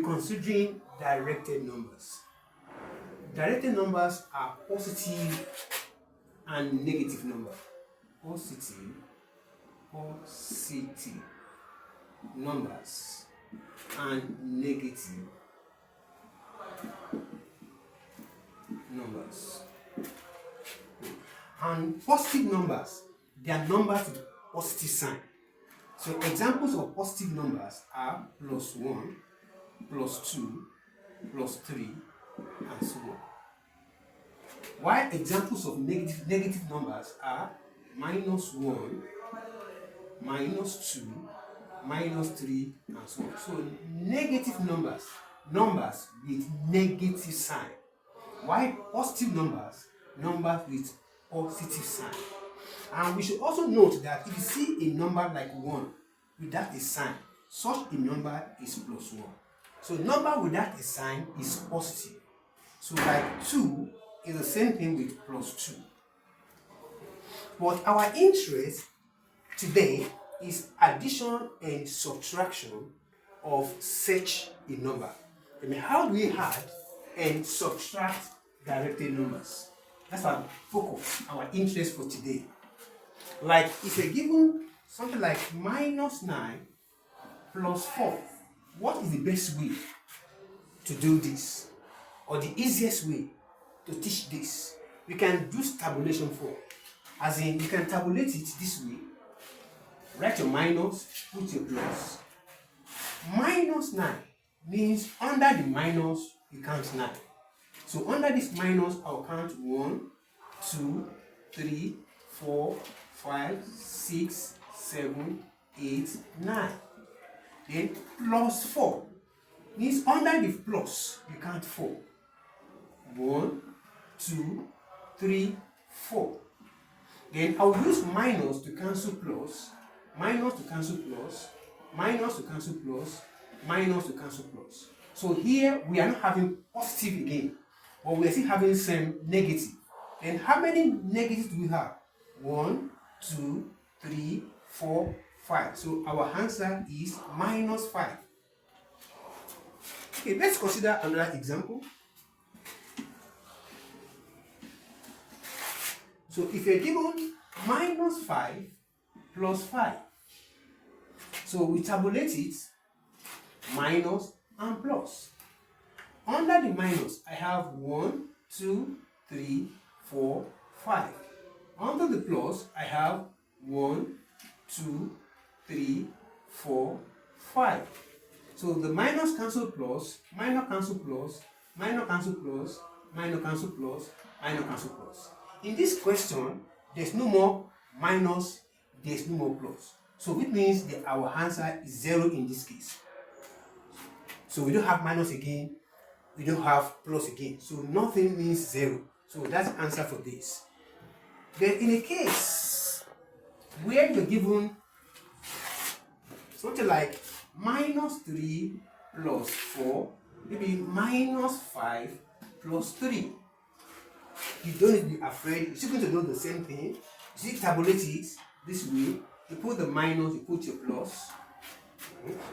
Considering directed numbers. Directed numbers are positive and negative numbers. Positive numbers and negative numbers. And positive numbers, they are numbers with positive sign. So examples of positive numbers are +1, +2, +3, and so on. While examples of negative numbers are -1, -2, -3, and so on. So negative numbers with negative sign, while positive numbers with positive sign. And we should also note that if you see a number like 1 without a sign, such a number is +1. So number without a sign is positive. So like 2 is the same thing with +2. But our interest today is addition and subtraction of such a number. I mean, how do we add and subtract directed numbers? That's our focus, our interest for today. Like if you're given something like -9 + 4, what is the best way to do this? Or the easiest way to teach this? We can do tabulation for. As in, you can tabulate it this way. Write your minus, put your plus. -9 means under the minus, you count 9. So under this minus, I'll count 1, 2, 3, 4, 5, 6, 7, 8, 9. Then +4 means under the plus, you count 4. 1, 2, 3, 4. Then I'll use minus to cancel plus, minus to cancel plus, minus to cancel plus, minus to cancel plus. So here we are not having positive again, but we are still having some negative. And how many negatives do we have? 1, 2, 3, 4, 5. So our answer is -5. Okay, let's consider another example. So if you're given -5 + 5, so we tabulate it, minus and plus. Under the minus, I have 1, 2, 3, 4, 5. Under the plus, I have 1, 2, 3, 4, 5. So the minus cancel plus, minus cancel plus, minus cancel plus, minus cancel plus, minus cancel plus. In this question, there's no more minus, there's no more plus. So it means that our answer is 0 in this case. So we don't have minus again, we don't have plus again. So nothing means 0. So that's the answer for this. Then in a case where you're given something like -3 + 4, maybe -5 + 3. You don't need to be afraid. You're still going to do the same thing. You still tabulate it this way. You put the minus, you put your plus.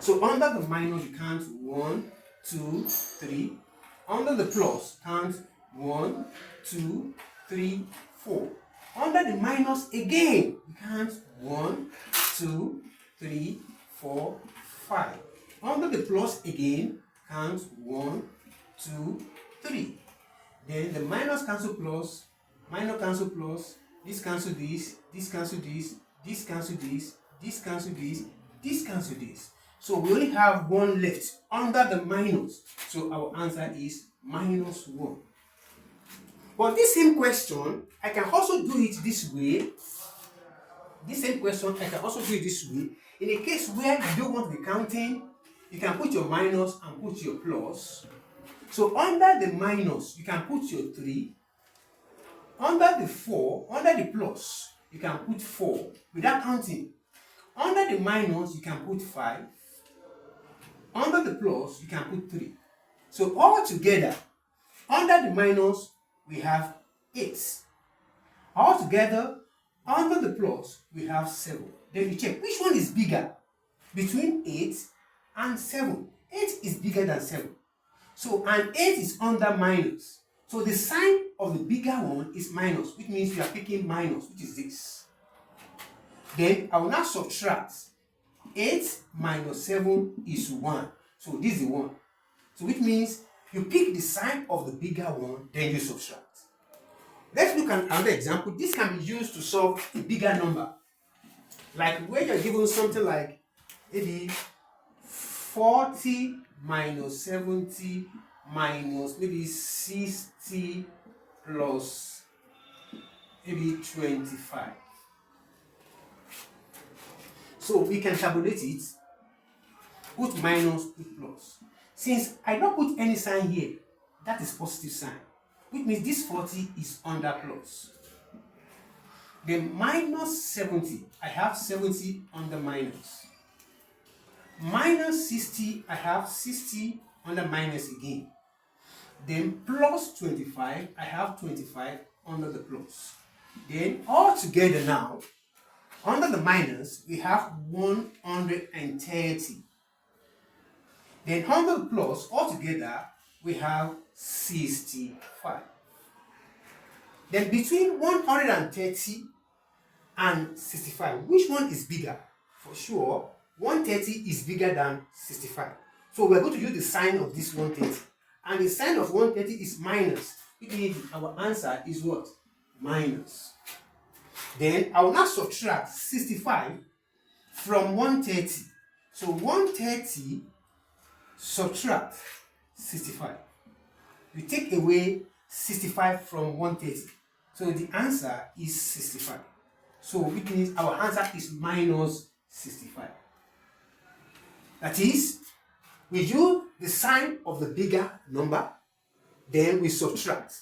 So under the minus, you count 1, 2, 3. Under the plus, count 1, 2, 3, 4. Under the minus again, you count 1, 2, 3, 4, 5. Under the plus again, count 1, 2, 3. Then the minus cancel plus, minus cancel plus, this cancel this, this cancel this, this cancel this, this cancel this, this cancel this. So we only have 1 left under the minus. So our answer is -1. But this same question, I can also do it this way. This same question, I can also do it this way. In a case where you don't want to be counting, you can put your minus and put your plus. So under the minus, you can put your 3. Under the 4, under the plus, you can put 4 without counting. Under the minus, you can put 5. Under the plus, you can put 3. So all together, under the minus, we have 8. All together, under the plus, we have 7. Then we check which one is bigger between 8 and 7. 8 is bigger than 7. So, and 8 is under minus. So the sign of the bigger one is minus, which means we are picking minus, which is this. Then I will now subtract. 8 minus 7 is 1. So this is the 1. So which means you pick the sign of the bigger one, then you subtract. Let's look at another example. This can be used to solve a bigger number. Like where you're given something like maybe 40 minus 70 minus maybe 60 plus maybe 25. So we can tabulate it, put minus, put plus. Since I don't put any sign here, that is positive sign, which means this 40 is under plus. Then minus 70, I have 70 under minus. Minus 60, I have 60 under minus again. Then plus 25, I have 25 under the plus. Then all together now, under the minus, we have 130. Then under the plus, all together, we have 65. Then between 130 and 65, which one is bigger? For sure, 130 is bigger than 65. So we're going to use the sign of this 130. And the sign of 130 is minus. Which means our answer is what? Minus. Then I will now subtract 65 from 130. So 130 subtract 65. We take away 65 from 130. So the answer is 65. So which means our answer is minus 65. That is, we use the sign of the bigger number, then we subtract.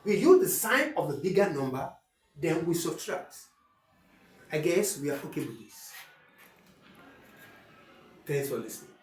We use the sign of the bigger number, then we subtract. I guess we are okay with this. Thanks for listening.